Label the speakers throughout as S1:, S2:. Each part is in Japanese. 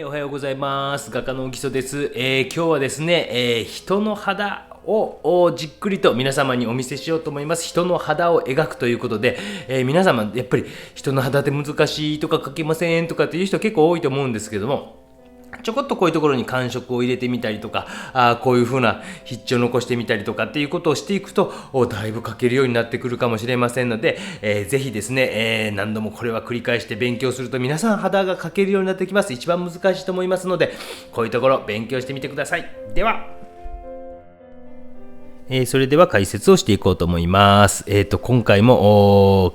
S1: おはようございます。画家の木曽です。今日はですね、人の肌をじっくりと皆様にお見せしようと思います。人の肌を描くということで、皆様やっぱり人の肌って難しいとか描けませんとかっていう人結構多いと思うんですけども、ちょこっとこういうところに感触を入れてみたりとか、こういう風な筆致を残してみたりとかっていうことをしていくと、だいぶ描けるようになってくるかもしれませんので、ぜひですね、何度もこれは繰り返して勉強すると皆さん肌が描けるようになってきます。一番難しいと思いますので、こういうところ勉強してみてください。ではそれでは解説をしていこうと思います。今回も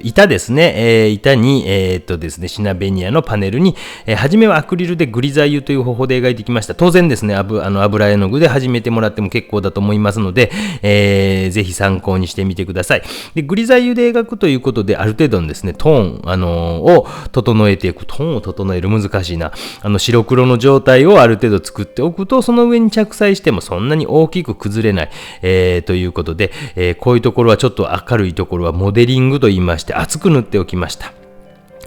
S1: 板ですね、板にですねシナベニアのパネルに、初めはアクリルでグリザイユという方法で描いてきました。当然ですね、油絵の具で始めてもらっても結構だと思いますので、ぜひ参考にしてみてください。でグリザイユで描くということで、ある程度のですねトーン、を整えていく。トーンを整える難しいな。白黒の状態をある程度作っておくと、その上に着彩してもそんなに大きく崩れない。ということで、こういうところはちょっと明るいところはモデリングと言いまして厚く塗っておきました。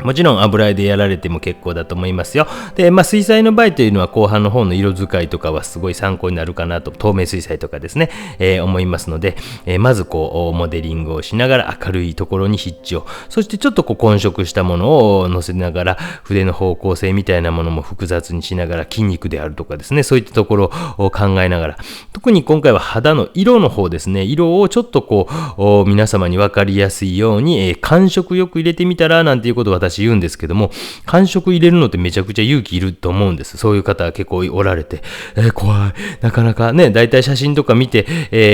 S1: もちろん油絵でやられても結構だと思いますよ。で、水彩の場合というのは後半の方の色使いとかはすごい参考になるかなと、透明水彩とかですね、思いますので、まずこうモデリングをしながら明るいところに筆致を、そしてちょっとこう混色したものを乗せながら筆の方向性みたいなものも複雑にしながら、筋肉であるとかですね、そういったところを考えながら、特に今回は肌の色の方ですね、色をちょっとこう皆様に分かりやすいように、感触よく入れてみたらなんていうことを私言うんですけども、感触入れるのってめちゃくちゃ勇気いると思うんです。そういう方は結構おられて、怖い。なかなかね、だいたい写真とか見て、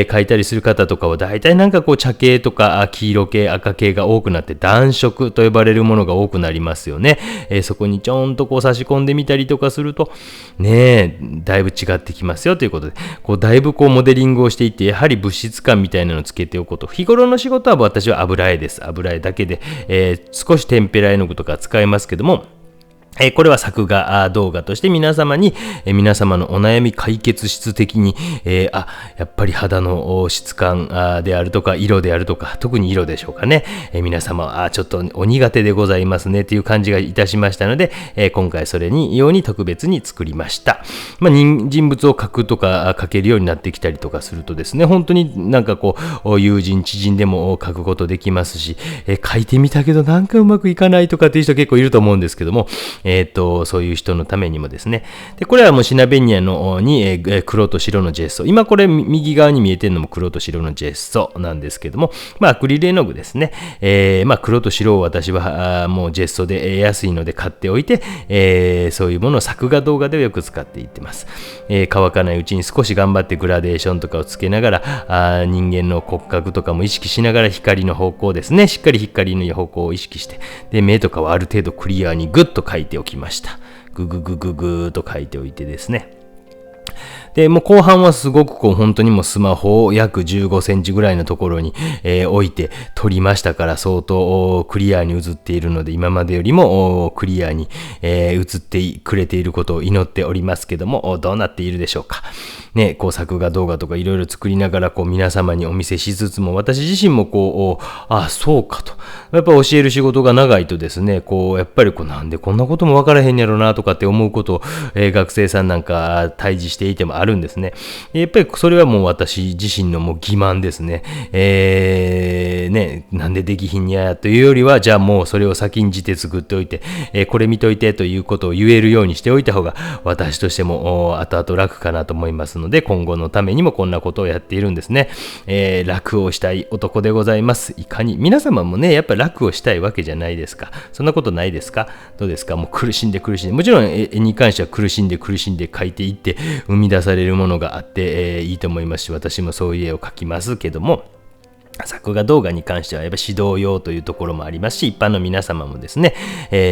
S1: 描いたりする方とかはだいたいなんかこう茶系とか黄色系、赤系が多くなって暖色と呼ばれるものが多くなりますよね。そこにちょんとこう差し込んでみたりとかすると、ね、だいぶ違ってきますよということで、こうだいぶこうモデリングをしていって、やはり物質感みたいなのをつけておくこと。日頃の仕事は私は油絵です。油絵だけで、少しテンペラ絵の具とか使えますけども、これは作画動画として皆様に、皆様のお悩み解決質的に、やっぱり肌の質感であるとか色であるとか、特に色でしょうかね、皆様ちょっとお苦手でございますねという感じがいたしましたので、今回それにように特別に作りました。人物を描くとか描けるようになってきたりとかするとですね、本当になんかこう友人知人でも描くことできますし、描いてみたけどなんかうまくいかないとかっていう人結構いると思うんですけども、そういう人のためにもですね。で、これはもうシナベニアのに、黒と白のジェッソ。今これ右側に見えてるのも黒と白のジェッソなんですけども、アクリル絵の具ですね。黒と白を私はもうジェッソで安いので買っておいて、そういうものを作画動画ではよく使っていってます。乾かないうちに少し頑張ってグラデーションとかをつけながら、人間の骨格とかも意識しながら光の方向ですね。しっかり光の方向を意識して、で、目とかはある程度クリアにグッと描いておきました。グググググーと書いておいてですね。で、もう後半はすごくこう本当にもうスマホを約15センチぐらいのところに、置いて撮りましたから、相当クリアに映っているので、今までよりもクリアに、映ってくれていることを祈っておりますけども、どうなっているでしょうか。ね、こう作画動画とかいろいろ作りながらこう皆様にお見せしつつも、私自身もこう、そうかと。やっぱ教える仕事が長いとですね、こうやっぱりこうなんでこんなことも分からへんやろなとかって思うことを、学生さんなんか対峙していてもあるんですね。やっぱりそれはもう私自身のもう欺瞞ですね。なんでできひんやというよりは、じゃあもうそれを先んじて作っておいて、これ見といてということを言えるようにしておいた方が私としても後々楽かなと思いますので、今後のためにもこんなことをやっているんですね。楽をしたい男でございます。いかに皆様もね、やっぱり楽をしたいわけじゃないですか。そんなことないですか？どうですか？もう苦しんで、もちろん絵に関しては苦しんで描いていって生み出されるものがあって、いいと思いますし、私もそういう絵を描きますけども、作画動画に関してはやっぱ指導用というところもありますし、一般の皆様もですね、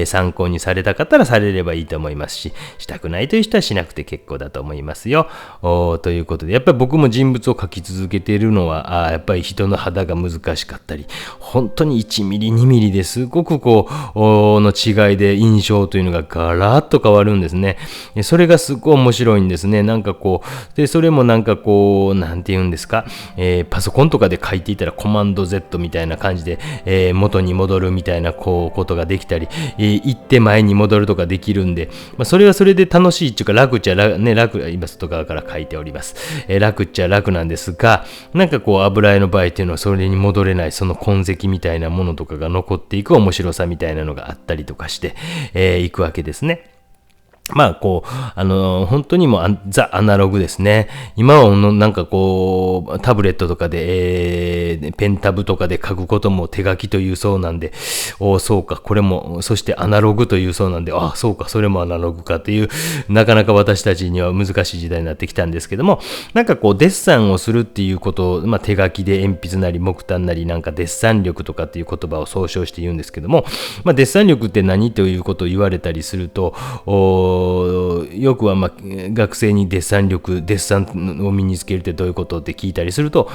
S1: 参考にされた方はされればいいと思いますし、したくないという人はしなくて結構だと思いますよ。ということで、やっぱり僕も人物を描き続けているのは、やっぱり人の肌が難しかったり、本当に1ミリ2ミリですごくこうの違いで印象というのがガラッと変わるんですね。それがすごい面白いんですね。なんかこうで、それもなんかこうなんて言うんですか、パソコンとかで描いていたららコマンド Z みたいな感じで、元に戻るみたいなことができたり、行って前に戻るとかできるんで、それはそれで楽しいっていうか、楽っちゃ楽、今外側から書いております。楽っちゃ楽なんですが、なんか油絵の場合っていうのはそれに戻れないその痕跡みたいなものとかが残っていく面白さみたいなのがあったりとかして、いくわけですね。本当にもうザ・アナログですね。今はなんかタブレットとかで、ペンタブとかで書くことも手書きというそうなんで、そうか、これも、そしてアナログというそうなんで、そうか、それもアナログかっていう、なかなか私たちには難しい時代になってきたんですけども、なんかデッサンをするっていうことを、手書きで鉛筆なり木炭なりなんかデッサン力とかっていう言葉を総称して言うんですけども、デッサン力って何ということを言われたりすると、よくは学生にデッサンを身につけるってどういうことって聞いたりすると、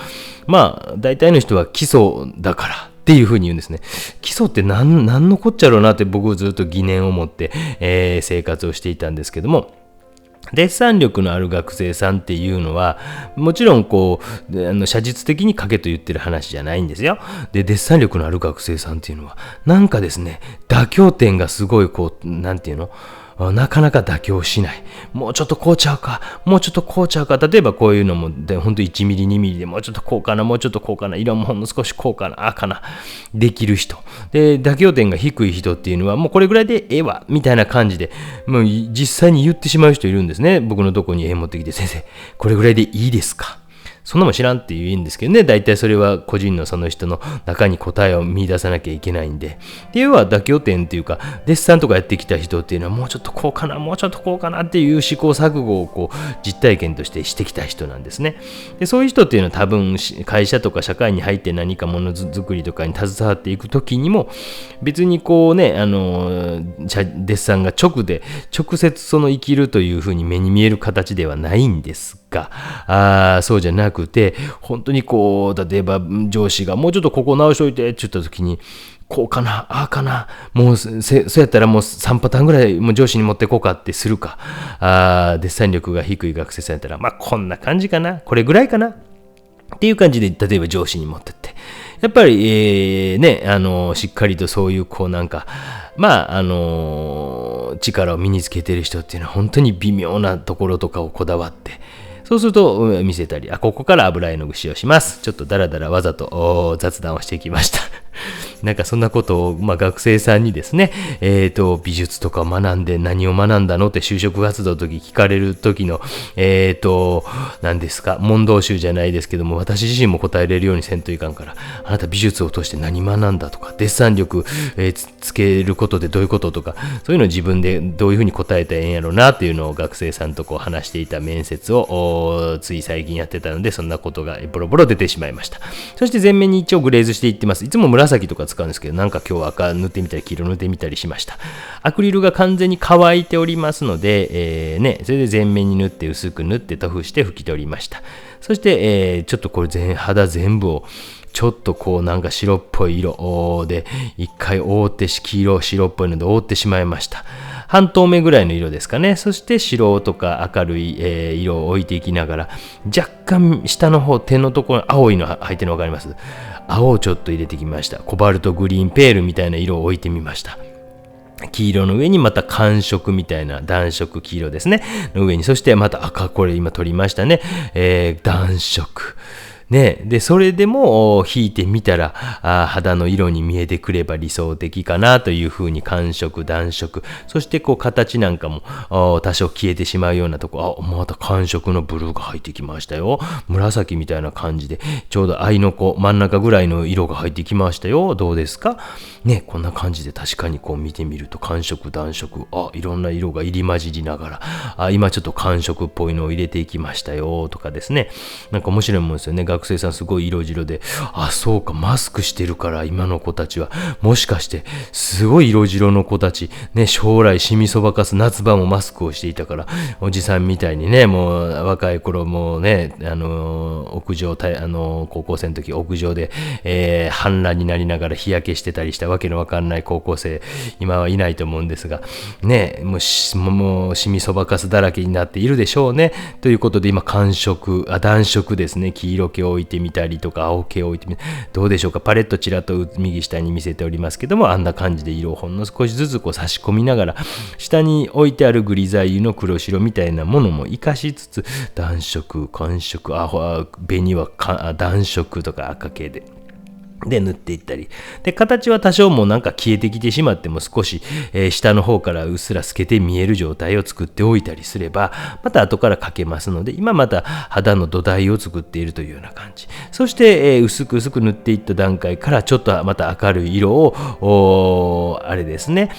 S1: 大体の人は基礎だからっていうふうに言うんですね。基礎って何のこっちゃろうなって僕ずっと疑念を持って、生活をしていたんですけども、デッサン力のある学生さんっていうのは、もちろん写実的に書けと言ってる話じゃないんですよ。で、デッサン力のある学生さんっていうのは、なんかですね、妥協点がすごいなんていうの？なかなか妥協しない。もうちょっとこうちゃうか。もうちょっとこうちゃうか。例えばこういうのも、ほんと1ミリ、2ミリでもうちょっとこうかな、もうちょっとこうかな。色もほんの少しこうかな、かな。できる人。で、妥協点が低い人っていうのは、もうこれぐらいでええわ、みたいな感じで、もう実際に言ってしまう人いるんですね。僕のとこに絵持ってきて、先生、これぐらいでいいですか？そんなもん知らんって言うんですけどね、大体それは個人のその人の中に答えを見出さなきゃいけないんで。っていうのは妥協点っていうか、デッサンとかやってきた人っていうのはもうちょっとこうかな、もうちょっとこうかなっていう試行錯誤を実体験としてしてきた人なんですね。で、そういう人っていうのは多分会社とか社会に入って何かものづくりとかに携わっていくときにも、別にデッサンが直接その生きるというふうに目に見える形ではないんですが、そうじゃなくて、本当に例えば上司がもうちょっとここ直しといてって言った時に、こうかな、かな、もうそうやったらもう3パターンぐらいもう上司に持ってこうかってするか、デッサン力が低い学生さんやったら、こんな感じかな、これぐらいかなっていう感じで、例えば上司に持ってって、やっぱり、しっかりとそういう力を身につけてる人っていうのは本当に微妙なところとかをこだわって、そうすると見せたり、ここから油絵の具使用します。ちょっとダラダラわざと雑談をしてきました。なんかそんなことを、学生さんにですね、美術とか学んで何を学んだのって就職活動の時聞かれる時の、何ですか、問答集じゃないですけども、私自身も答えれるようにせんといかんから、あなた美術を通して何学んだとか、デッサン力、つけることでどういうこととか、そういうのを自分でどういうふうに答えたらええんやろうなっていうのを学生さんと話していた面接をつい最近やってたので、そんなことがボロボロ出てしまいました。そして前面に一応グレーズしていってます。いつも紫とか使うんですけど、なんか今日赤塗ってみたり黄色塗ってみたりしました。アクリルが完全に乾いておりますので、それで全面に塗って薄く塗って塗布して拭き取りました。そして、ちょっとこれ肌全部をちょっとなんか白っぽい色で一回覆って白っぽいので覆ってしまいました。半透明ぐらいの色ですかね。そして白とか明るい、色を置いていきながら、若干下の方手のところに青いの入ってるの分かります？青をちょっと入れてきました。コバルトグリーンペールみたいな色を置いてみました。黄色の上にまた寒色みたいな暖色黄色ですねの上に、そしてまた赤、これ今取りましたね、暖色ね、でそれでも引いてみたら肌の色に見えてくれば理想的かなというふうに、寒色暖色、そして形なんかも多少消えてしまうようなとこ、また寒色のブルーが入ってきましたよ。紫みたいな感じでちょうど愛の子真ん中ぐらいの色が入ってきましたよ。どうですかね。こんな感じで確かに見てみると寒色暖色、いろんな色が入り混じりながら、今ちょっと寒色っぽいのを入れていきましたよとかですね。なんか面白いもんですよね。学生さんすごい色白で、そうか、マスクしてるから今の子たちはもしかしてすごい色白の子たちね、将来シミそばかす夏場もマスクをしていたから、おじさんみたいにね、もう若い頃もね、屋上高校生の時屋上で、反乱になりながら日焼けしてたりしたわけのわかんない高校生、今はいないと思うんですがね、もうシミそばかすだらけになっているでしょうね。ということで今暖色ですね、黄色系を置いてみたりとか、青系を置いてみたり、どうでしょうか。パレットちらっと右下に見せておりますけども、あんな感じで色をほんの少しずつこう差し込みながら、下に置いてあるグリザイユの黒白みたいなものも活かしつつ、暖色、寒色、紅は暖色とか赤系で塗っていったり、で形は多少もなんか消えてきてしまっても少し、下の方からうっすら透けて見える状態を作っておいたりすれば、また後から描けますので、今また肌の土台を作っているというような感じ。そして、薄く塗っていった段階からちょっとまた明るい色をあれですね、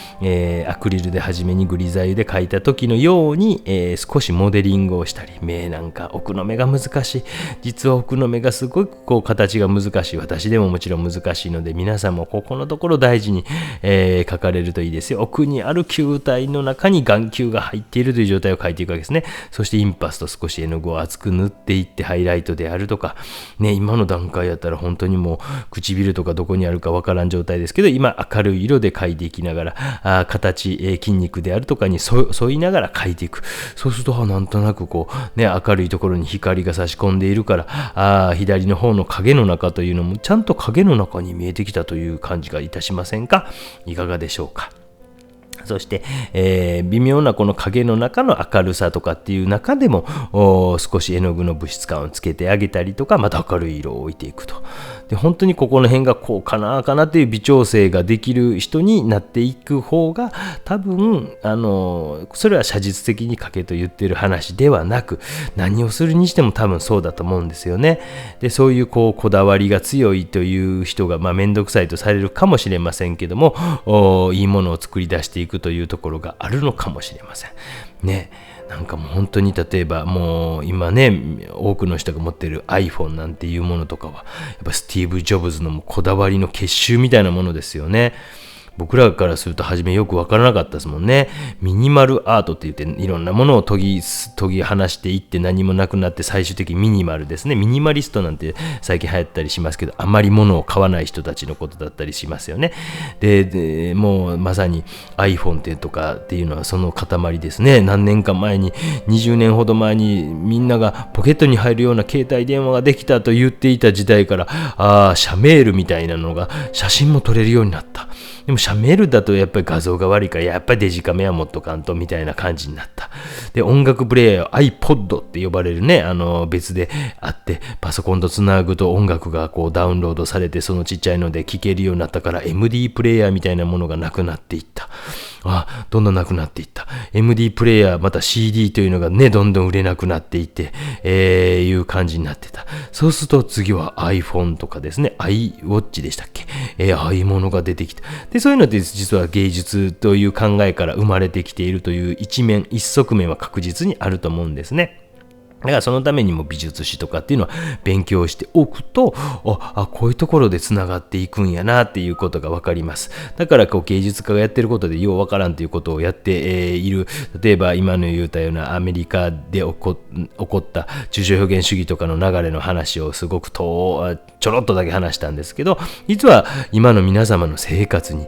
S1: アクリルで初めにグリザイユで描いた時のように、少しモデリングをしたり、目なんか奥の目が難しい。実は奥の目がすごくこう形が難しい。私でももちろん難しいので、皆さんもここのところ大事に、描かれるといいですよ。奥にある球体の中に眼球が入っているという状態を描いていくわけですね。そしてインパスと少し絵の具を厚く塗っていってハイライトであるとか、ね、今の段階やったら本当にもう唇とかどこにあるかわからん状態ですけど、今明るい色で描いていきながら、形、筋肉であるとかに沿いながら描いていく。そうするとなんとなくこう、ね、明るいところに光が差し込んでいるから、左の方の影の中というのもちゃんと影の中に見えてきたという感じがいたしませんか？いかがでしょうか？そして、微妙なこの影の中の明るさとかっていう中でも少し絵の具の物質感をつけてあげたりとか、また明るい色を置いていくと。で本当にここの辺がこうかなっていう微調整ができる人になっていく方が多分それは写実的に描けと言ってる話ではなく、何をするにしても多分そうだと思うんですよね。でそういうこだわりが強いという人が面倒くさいとされるかもしれませんけども、いいものを作り出していくというところがあるのかもしれませんね。なんかもう本当に例えばもう今ね、多くの人が持っている iPhone なんていうものとかはやっぱスティーブ・ジョブズのこだわりの結集みたいなものですよね。僕らからすると初めよくわからなかったですもんね。ミニマルアートって言っていろんなものを研ぎ離していって何もなくなって最終的にミニマルですね。ミニマリストなんて最近流行ったりしますけど、あまり物を買わない人たちのことだったりしますよね。でもうまさに iPhone とかっていうのはその塊ですね。何年か前に、20年ほど前にみんながポケットに入るような携帯電話ができたと言っていた時代から、シャメールみたいなのが写真も撮れるようになった。でもシャメールだとやっぱり画像が悪いから、やっぱりデジカメは持っとかんとみたいな感じになった。で音楽プレイヤー iPod って呼ばれるね、別であってパソコンとつなぐと音楽がこうダウンロードされて、そのちっちゃいので聴けるようになったから MD プレイヤーみたいなものがなくなっていった。どんどんなくなっていった。MD プレイヤーまた CD というのがね、どんどん売れなくなっていって、いう感じになってた。そうすると次は iPhone とかですね、iWatch でしたっけ、ああいうものが出てきた。でそういうのって実は芸術という考えから生まれてきているという一側面は確実にあると思うんですね。だからそのためにも美術史とかっていうのは勉強しておくと、こういうところでつながっていくんやなっていうことが分かります。だから芸術家がやってることでよう分からんということをやっている。例えば今の言ったようなアメリカで起こった抽象表現主義とかの流れの話をすごくちょろっとだけ話したんですけど、実は今の皆様の生活に、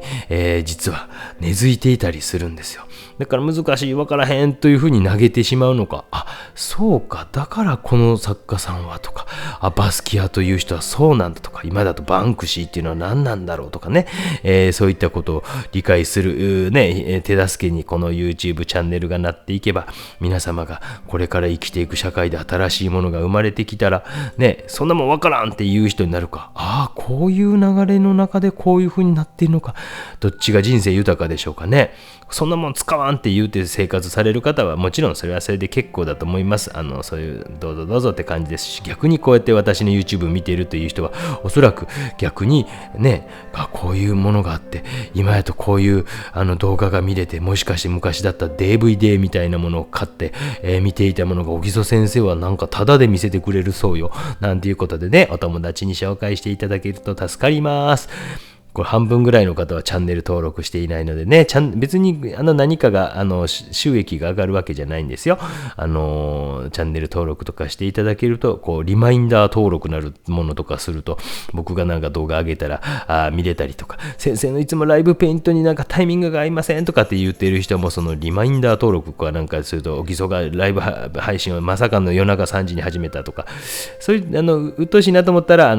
S1: 実は根付いていたりするんですよ。だから難しい、分からへんというふうに投げてしまうのか、そうか、だからこの作家さんはとか、バスキアという人はそうなんだとか、今だとバンクシーっていうのは何なんだろうとかね、そういったことを理解する、手助けにこの YouTube チャンネルがなっていけば、皆様がこれから生きていく社会で新しいものが生まれてきたら、ね、そんなもん分からんっていう人になるか、こういう流れの中でこういうふうになっているのか、どっちが人生豊かでしょうかね。そんなもん使わんって言うて生活される方はもちろんそれはそれで結構だと思います。そういうどうぞどうぞって感じですし、逆にこうやって私の YouTube 見ているという人はおそらく逆にね、こういうものがあって今やとこういう動画が見れて、もしかして昔だったら DVD みたいなものを買って、見ていたものが小木曽先生はなんかタダで見せてくれるそうよなんていうことでね、お友達に紹介していただけると助かります。これ半分ぐらいの方はチャンネル登録していないのでね、別に何かが収益が上がるわけじゃないんですよ。チャンネル登録とかしていただけると、こうリマインダー登録なるものとかすると、僕がなんか動画上げたら見れたりとか、先生のいつもライブペイントになんかタイミングが合いませんとかって言っている人も、そのリマインダー登録かなんかすると、おぎそがライブ配信をまさかの夜中3時に始めたとか、そういううっとうしいなと思ったら、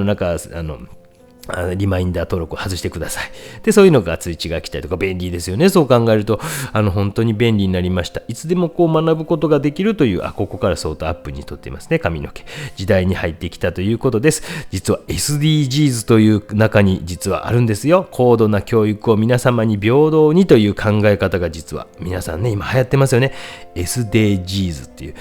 S1: リマインダー登録を外してください。で、そういうのが通知が来たりとか便利ですよね。そう考えると、本当に便利になりました。いつでもこう学ぶことができるという、ここから相当アップにとっていますね。髪の毛。時代に入ってきたということです。実は SDGs という中に実はあるんですよ。高度な教育を皆様に平等にという考え方が実は皆さんね、今流行ってますよね。SDGs っていう。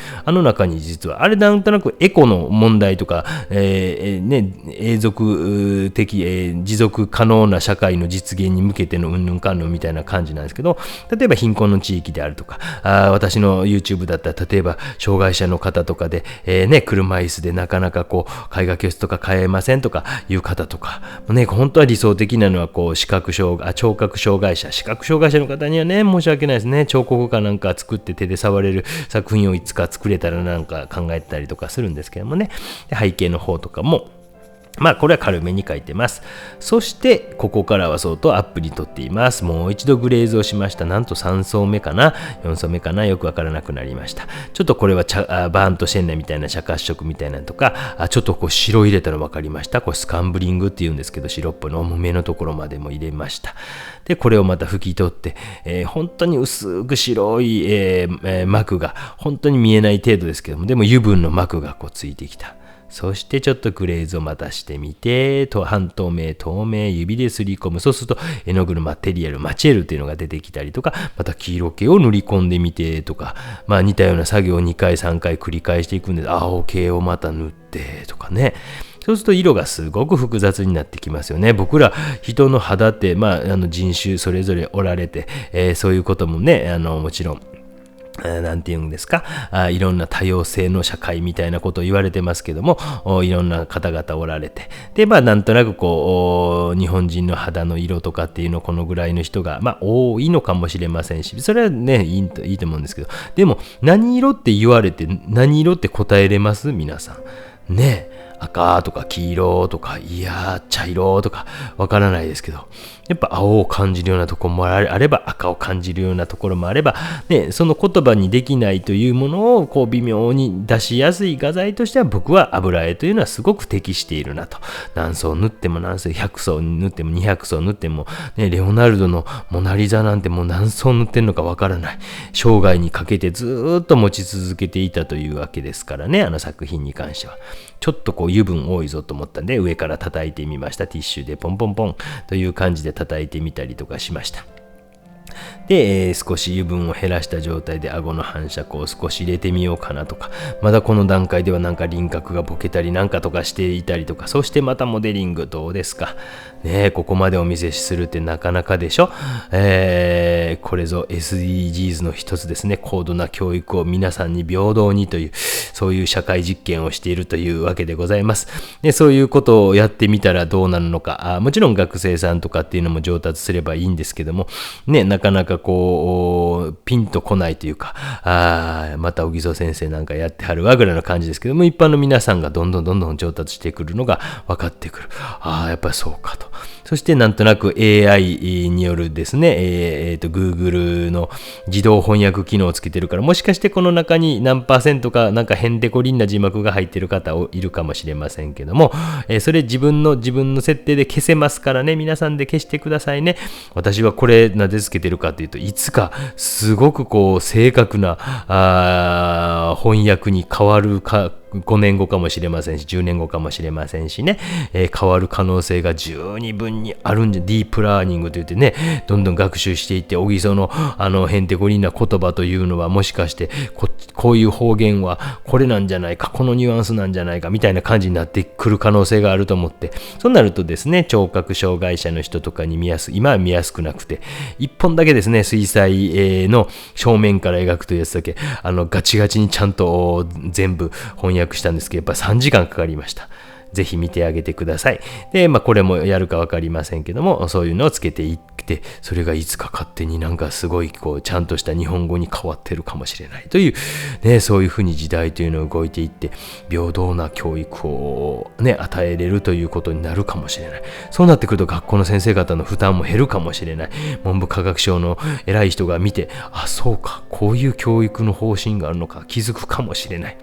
S1: 中に実は、あれなんとなくエコの問題とか、永続的持続可能な社会の実現に向けてのうんぬんかんぬんみたいな感じなんですけど、例えば貧困の地域であるとか、私の YouTube だったら例えば障害者の方とかで、車椅子でなかなかこう絵画教室とか通えませんとかいう方とか、本当は理想的なのはこう聴覚障害者の方にはね、申し訳ないですね。彫刻かなんか作って手で触れる作品をいつか作れたらなんか考えたりとかするんですけどもね。背景の方とかもこれは軽めに書いてます。そして、ここからは相当アップにとっています。もう一度グレーズをしました。なんと3層目かな ?4 層目かなよくわからなくなりました。ちょっとこれはバーンとシェンナみたいな茶褐色みたいなのとか、ちょっとこう白入れたの分かりました。これスカンブリングって言うんですけど、白っぽいの目のところまでも入れました。で、これをまた拭き取って、本当に薄く白い、膜が本当に見えない程度ですけども、でも油分の膜がこうついてきた。そしてちょっとグレーズをまたしてみて、半透明、透明、指ですり込む。そうすると絵の具のマチエルっていうのが出てきたりとか、また黄色系を塗り込んでみてとか、似たような作業を2回3回繰り返していくんです。青系をまた塗ってとかね。そうすると色がすごく複雑になってきますよね。僕ら人の肌って、人種それぞれおられて、そういうこともね、もちろんなんて言うんですか、いろんな多様性の社会みたいなことを言われてますけども、いろんな方々おられて、でなんとなくこう日本人の肌の色とかっていうのこのぐらいの人が多いのかもしれませんし、それはねいいと思うんですけど、でも何色って言われて何色って答えれます皆さんね。赤とか黄色とか、いや茶色とかわからないですけど、やっぱ青を感じるようなところもあれば赤を感じるようなところもあれば、ね、その言葉にできないというものをこう微妙に出しやすい画材としては、僕は油絵というのはすごく適しているなと。何層塗っても何層、100層塗っても200層塗っても、ね、レオナルドのモナリザなんてもう何層塗ってるのかわからない。生涯にかけてずっと持ち続けていたというわけですからね、作品に関しては。ちょっとこう油分多いぞと思ったんで、上から叩いてみました。ティッシュでポンポンポンという感じで叩いてみたりとかしました。で、少し油分を減らした状態で顎の反射光を少し入れてみようかなとか、まだこの段階ではなんか輪郭がボケたりなんかとかしていたりとか、そしてまたモデリングどうですかね。ここまでお見せするってなかなかでしょ。これぞ SDGs の一つですね。高度な教育を皆さんに平等にという、そういう社会実験をしているというわけでございます。で、そういうことをやってみたらどうなるのか、もちろん学生さんとかっていうのも上達すればいいんですけども、ね、なかなかこうピンとこないというか、また小木曽先生なんかやってはるわぐらいの感じですけども、一般の皆さんがどんどん上達してくるのが分かってくる。やっぱりそうかと。そしてなんとなく AI によるですね、Google の自動翻訳機能をつけてるから、もしかしてこの中に何%かなんかへんてこりんな字幕が入ってる方いるかもしれませんけども、それ自分の設定で消せますからね、皆さんで消してくださいね。私はこれなぜつけてるかというと、いつかすごくこう正確な翻訳に変わるか、5年後かもしれませんし、10年後かもしれませんしね、変わる可能性が十二分にあるんじゃ、ディープラーニングといってね、どんどん学習していって、小木曽のへんてこりんな言葉というのは、もしかしてこういう方言はこれなんじゃないか、このニュアンスなんじゃないかみたいな感じになってくる可能性があると思って、そうなるとですね、聴覚障害者の人とかに今は見やすくなくて、一本だけですね、水彩の正面から描くというやつだけガチガチにちゃんと全部翻訳したんですけど、やっぱ3時間かかりました。ぜひ見てあげてください。で、これもやるか分かりませんけども、そういうのをつけていって、それがいつか勝手になんかすごいちゃんとした日本語に変わってるかもしれないという、ね、そういうふうに時代というのが動いていって、平等な教育を、与えれるということになるかもしれない。そうなってくると学校の先生方の負担も減るかもしれない。文部科学省の偉い人が見て、そうか、こういう教育の方針があるのか気づくかもしれない。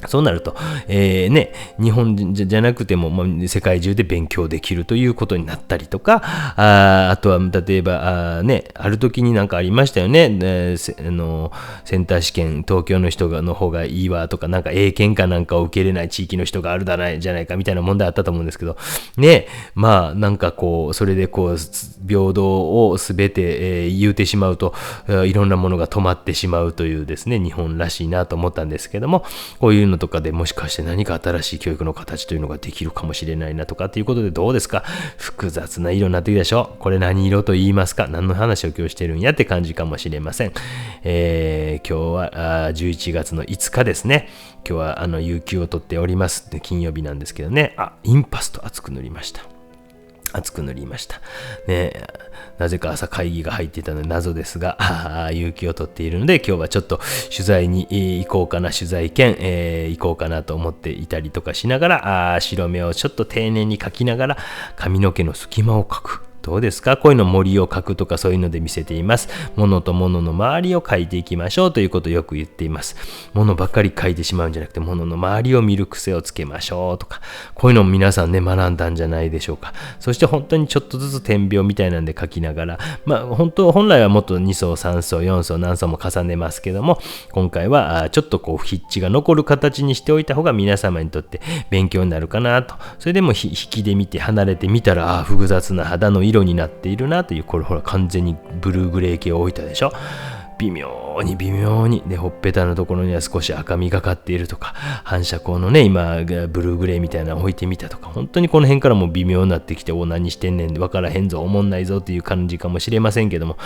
S1: そうなると、日本じゃなくても、世界中で勉強できるということになったりとか、あとは、例えば、ある時になんかありましたよね。センター試験、東京の人の方がいいわとか、なんか英検かなんかを受けれない地域の人があるじゃないかみたいな問題あったと思うんですけど、なんかそれで平等をすべて、言うてしまうと、いろんなものが止まってしまうというですね、日本らしいなと思ったんですけども、こういうのとかでもしかして何か新しい教育の形というのができるかもしれないなとかっていうことでどうですか？複雑な色になってきたでしょ？これ何色と言いますか？何の話を今日してるんやって感じかもしれません。今日は11月の5日ですね。今日は有給を取っております。金曜日なんですけどね。インパスト熱く塗りました。ね、なぜか朝会議が入っていたので謎ですが、有給を取っているので、今日はちょっと取材に行こうかな、取材兼、行こうかなと思っていたりとかしながら、白目をちょっと丁寧に描きながら、髪の毛の隙間を描く。どうですか？こういうの森を描くとかそういうので見せています。物と物の周りを描いていきましょうということをよく言っています。物ばっかり描いてしまうんじゃなくて、物の周りを見る癖をつけましょうとか、こういうのも皆さんね、学んだんじゃないでしょうか。そして本当にちょっとずつ点描みたいなんで描きながら、本来はもっと2層、3層、4層、何層も重ねますけども、今回はちょっと筆致が残る形にしておいた方が皆様にとって勉強になるかなと。それでも引きで見て離れてみたら、複雑な肌の色になっているなという、これほら完全にブルーグレー系を置いたでしょ。微妙にで、ほっぺたのところには少し赤みがかっているとか、反射光のね、今ブルーグレーみたいなのを置いてみたとか、本当にこの辺からもう微妙になってきて、何してんねん、分からへんぞ、おもんないぞっていう感じかもしれませんけども、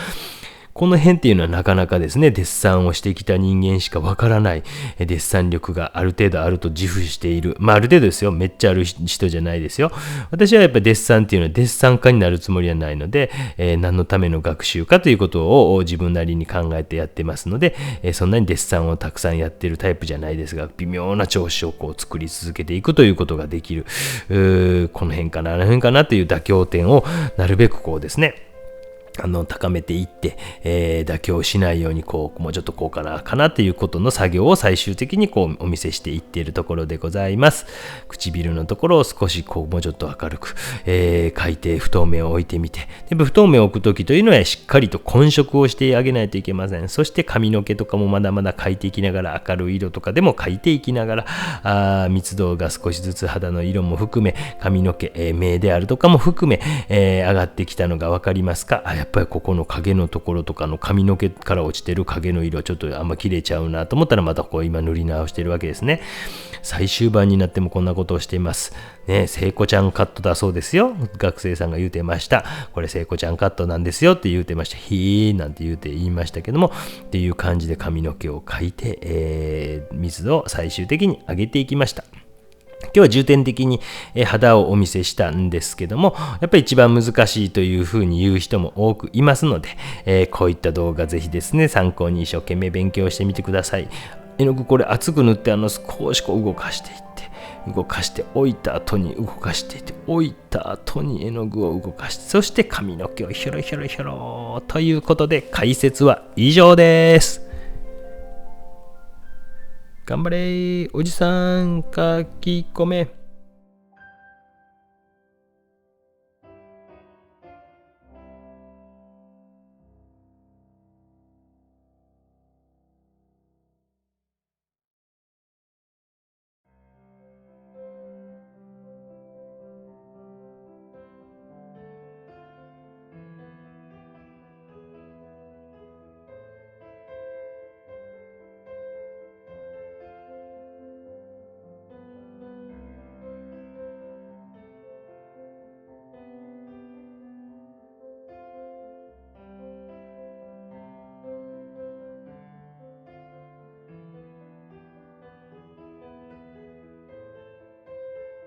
S1: この辺っていうのはなかなかですね、デッサンをしてきた人間しかわからないデッサン力がある程度あると自負している。ある程度ですよ。めっちゃある人じゃないですよ。私はやっぱりデッサンっていうのはデッサン家になるつもりはないので、何のための学習かということを自分なりに考えてやってますので、そんなにデッサンをたくさんやってるタイプじゃないですが、微妙な調子を作り続けていくということができる。この辺かな、あの辺かなという妥協点をなるべくですね、高めていって、妥協しないようにもうちょっとこうかなということの作業を最終的にお見せしていっているところでございます。唇のところを少しもうちょっと明るく、描いて不透明を置いてみて、で不透明を置くときというのはしっかりと混色をしてあげないといけません。そして髪の毛とかもまだまだ描いていきながら、明るい色とかでも描いていきながら、密度が少しずつ肌の色も含め、髪の毛、目であるとかも含め、上がってきたのが分かりますか？やっぱりここの影のところとかの髪の毛から落ちてる影の色ちょっとあんま切れちゃうなと思ったら、また今塗り直してるわけですね。最終盤になってもこんなことをしていますね。聖子ちゃんカットだそうですよ。学生さんが言うてました。これ聖子ちゃんカットなんですよって言うてました。ひーなんて言いましたけども、っていう感じで髪の毛を描いて、密度を最終的に上げていきました。今日は重点的に肌をお見せしたんですけども、やっぱり一番難しいというふうに言う人も多くいますので、こういった動画ぜひですね、参考に一生懸命勉強してみてください。絵の具これ厚く塗って少し動かしていって、動かしておいた後に動かしていって、置いた後に絵の具を動かして、そして髪の毛をひょろひょろひょろということで、解説は以上です。頑張れおじさん書き込め。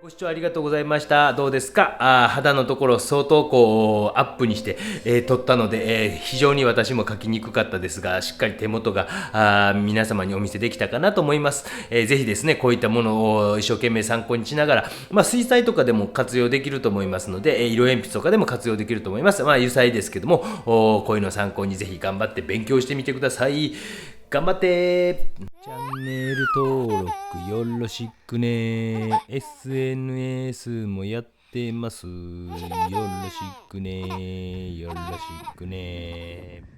S1: ご視聴ありがとうございました。どうですか？肌のところ相当アップにして、撮ったので、非常に私も描きにくかったですが、しっかり手元が皆様にお見せできたかなと思います。ぜひですね、こういったものを一生懸命参考にしながら、水彩とかでも活用できると思いますので、色鉛筆とかでも活用できると思います。油彩ですけども、こういうのを参考にぜひ頑張って勉強してみてください。頑張って。チャンネル登録よろしくね。SNS もやってます。よろしくね。よろしくね。